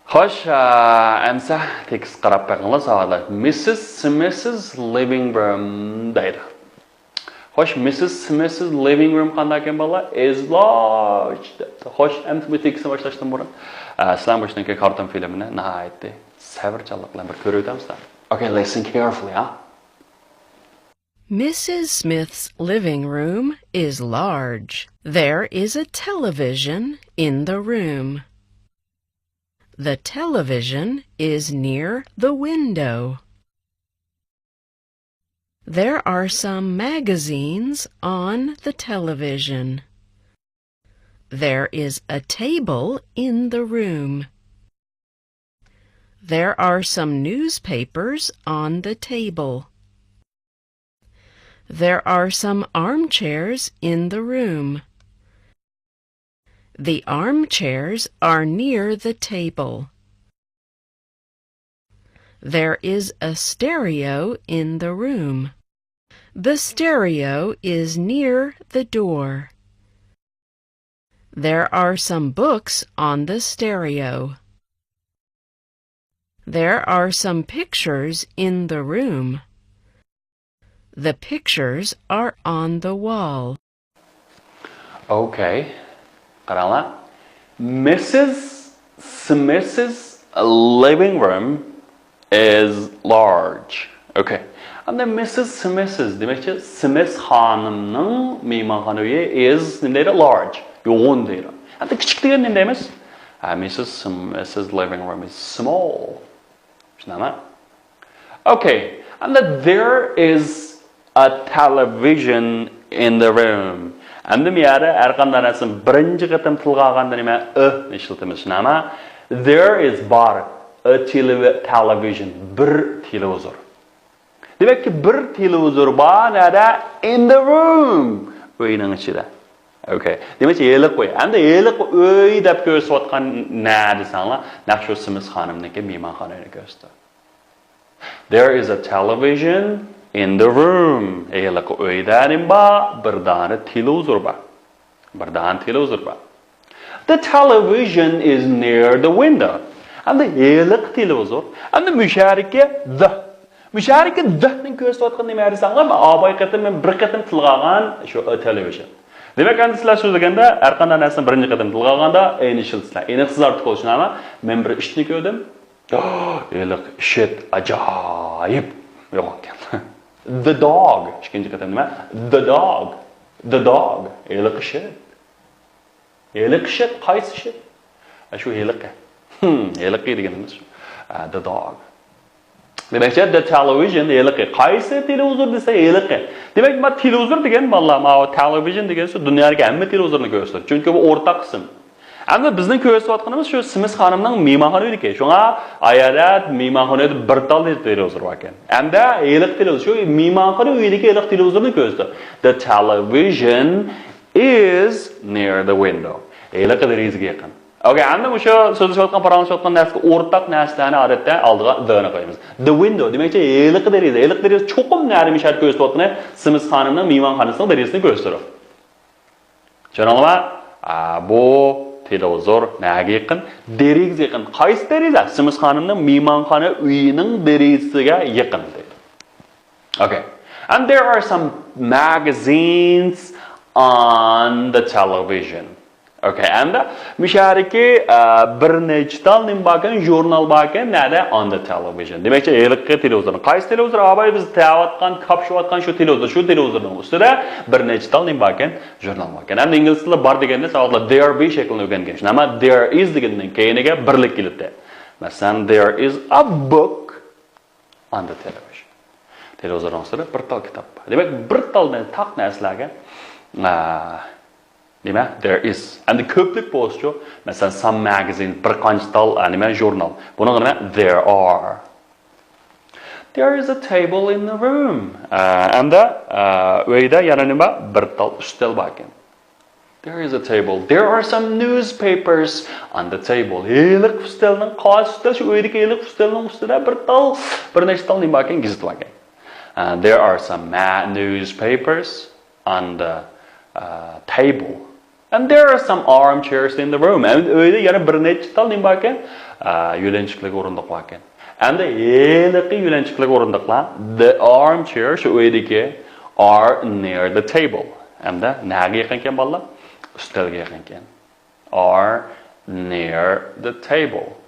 Xo'sh, amsa tekst qarab qo'yinglar savollar. Mrs. living room deydi. Xo'sh, Mrs. living room qanday ekan bola? Is large. Xo'sh, amsa bu tekstni boshlashdan burun sizlar boshdan keyin karton filmini nihoyatda savrchanlik bilan bir ko'rib o'tamizlar. Okay, listen carefully, huh? Mrs. Smith's living room is large. There is a television in the room. The television is near the window. There are some magazines on the television. There is a table in the room. There are some newspapers on the table. There are some armchairs in the room. The armchairs are near the table. There is a stereo in the room. The stereo is near the door. There are some books on the stereo. There are some pictures in the room. The pictures are on the wall. Okay. Qaranglar. Mrs. Smith's living room is large. Okay. And then Mrs. Smith's demakchi Smith xonimning mehmonxona uyi is nima deydi? Large. Yo'g'on deydi. Endi kichik degan nima deymiz? Mrs. Smith's living room is small. Tushunami? Okay. And then there is a television in the room. Endi bu yerda har qanday narsani birinchi qatam tilga olganda nima ishlatamiz, tushunami? There is bar a television, bir televizor. Demak ki bir televizor bor nada in the room. Uyning ichida. Okay. Demak yeliq qo'y. Endi yeliq uy deb ko'rsatgan na desanglar, naqshu Simiz xonimniki mehmonxonani ko'rsatdi. There is a television in the room. Yeliq uyda nima bir dona televizor bor. Bir dona televizor bor. The television is near the window. Endi yeliq televizor. Endi musharika the Musharika dahning ko'rsatayotgan nima desanglar, aboy qatim men bir qatim tilga olgan shu television. Demak, endi sizlar so'zlaganda har qanday narsani birinchi qatim tilga olganda initialslar. Endi sizlar tuqilishini men bir ishni ko'rdim. Eliq shit ajoyib yo'q ekan. The dog. Ikkinchi qatim nima? The dog. The dog. Eliq shit. Eliq shit qaysi shit? Shu eliqqa. Eliqqa deganimiz shu. The dog. Demek ki the television eliqi. Qaysi televizor desa eliqi. Demek ki televizor degan vallahi ma television degan shu dunyodagi hamma televizorni ko'rsatadi. Chunki bu o'rtaq qism. Endi bizning ko'rsatayotganimiz shu Simiz xonimning mehmonxonadagi. Shunga ayadat mehmonxonada bir tal televizor bor ekan. Endi eliq televizor shu mehmonxona uyidagi eliq televizorni ko'rsatadi. The television is near the window. Eliqi derizga yaqin. Okay, endi o'sha so'zlashayotgan, paranglashayotgan narsaga o'rtaq narsalarni odatda oldiga the-ni qo'yamiz. The window demakchi eliqi deriza. Eliq deriza cho'qim narimi shart ko'rsatayotgan Simiz xonimning mehmonxonasining derizasini ko'rsatadi. Tushuningizmi? Bu televizor naga yaqin? Derizga yaqin. Qaysi deriza? Simiz xonimning mehmonxona uyining derizasiga yaqin deydi. Okay. And there are some magazines on the television. Okay, and mushariki bir nechtal nim bakan jurnal bakan nada on the television. Demakchi eliqqa televizor. Qaysi televizor? Abay biz tayyorlatgan, kapshayotgan shu televizorning ustida bir nechtal nim bakan jurnal bakan. Endi ingliz tilida bor deganda savollar there be shaklini o'rgangan. Nima there is degandan keyiniga birlik keladi. Masalan, there is a book on the television. Televizorning ustida bir tal kitob. Demak, bir tal taq narsalarga there is. And the ko'plik bo'lsa, masalan, some magazine, bir qancha tal anime jurnal. Bunga nima? There are. There is a table in the room. And uyda yana nima? Bir tal ustal bor ekan. There is a table. There are some newspapers on the table. Eliq ustalning qaysi ustal shu uydagi eliq ustalning ustida bir nechta tal nima bor ekan, gazet bor ekan. And there are some newspapers on the table. And there are some armchairs in the room. And öyle yana bir neçe tal nima ekan? Yo'lanchiqlik o'rindiq bor ekan. And heliqi yo'lanchiqlik o'rindiqlar, the armchairs shu o'ydagi are near the table. Hamda naga yaqin ekan bolalar? Ustalga yaqin ekan. Are near the table.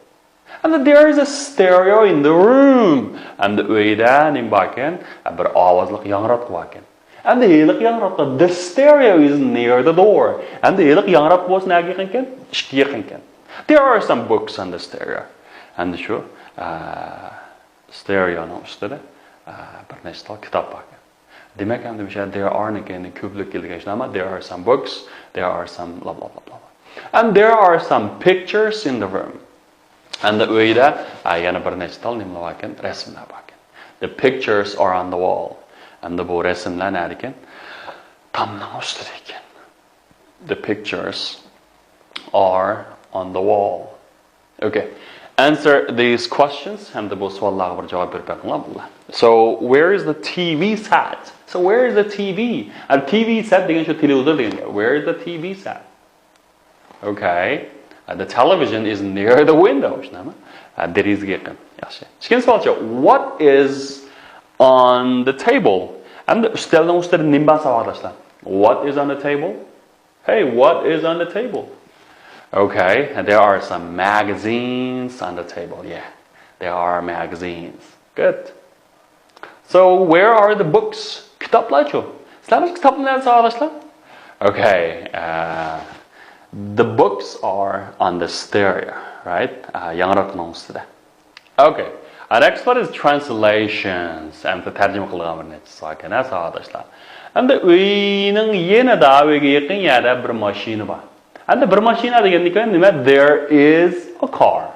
And there is a stereo in the room. And uyda nima bor ekan? Bir ovozliq yangrotqi bor ekan. And the stereo is near the door. And the was there are some books on the stereo. And sure, stereo no ustida bir nechta kitob bor. Demak, ham there are again there are some books, there are some blah blah blah blah. And there are some pictures in the room. And the uyda yana bir nechta nima bor ekan? Rasmlar bor ekan. The pictures are on the wall. And the resimlar nari ekan? Tomning ustida ekan. The pictures are on the wall. Okay. Answer these questions and the bu savollarga bir javob berib beringlar. So where is the TV set? So where is the TV? And TV set degan shu televizor degan. Where is the TV set? Okay. The television is near the window. Shunami? Derizga yaqin. Yaxshi. Ikkinchi savolchi, what is on the table? And ustaldan ustida nima savolashlar? What is on the table? Hey, what is on the table? Okay, and there are some magazines on the table. Yeah, there are magazines. Good. So where are the books? Kitoblar-chu. Sizlar kitoblarni savolashlar? Okay, the books are on the stereo, right? Yangroqning ustida. Okay. Our next one is translations. And the tarjima qilgan ekan savolashlar. And the uyning yanada uyga yaqin yerda bir mashina bor. And the bir mashina degandan nima? There is a car.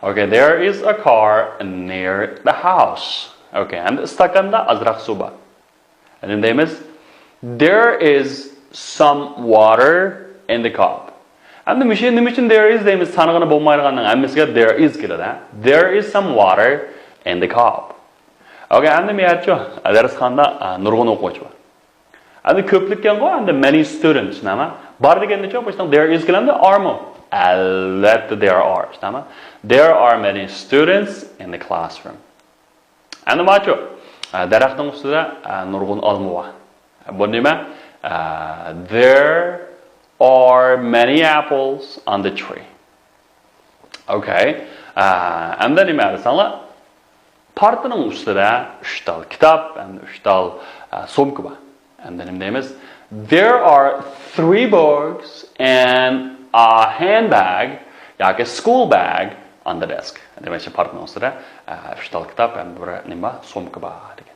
Okay, there is a car near the house. Okay, and stakanda azraq suv bor. And then deymiz, there is some water in the cup. And the machine there is deymiz tanig'ini bo'lmaydiganning hammasiga there is keladi. There is some water in the cup. Okay, and the miyatcho darsxonada nurg'un o'quvchi bor. And the ko'plikkan go and the many students nima? Bar degancha boshdan there is keladi armo. Albatta there are, nima? There are many students in the classroom. And the macho daraxtning ustida nurg'un olma bor. Bu nima? There are many apples on the tree. Okay. And then nima desanglar? Partining ustida 3 tal kitob and 3 tal sumka bor. And then name is there are 3 books and a handbag, like a school bag on the desk. And then partining ustida 3 tal kitob and bir nima sumka bor degan.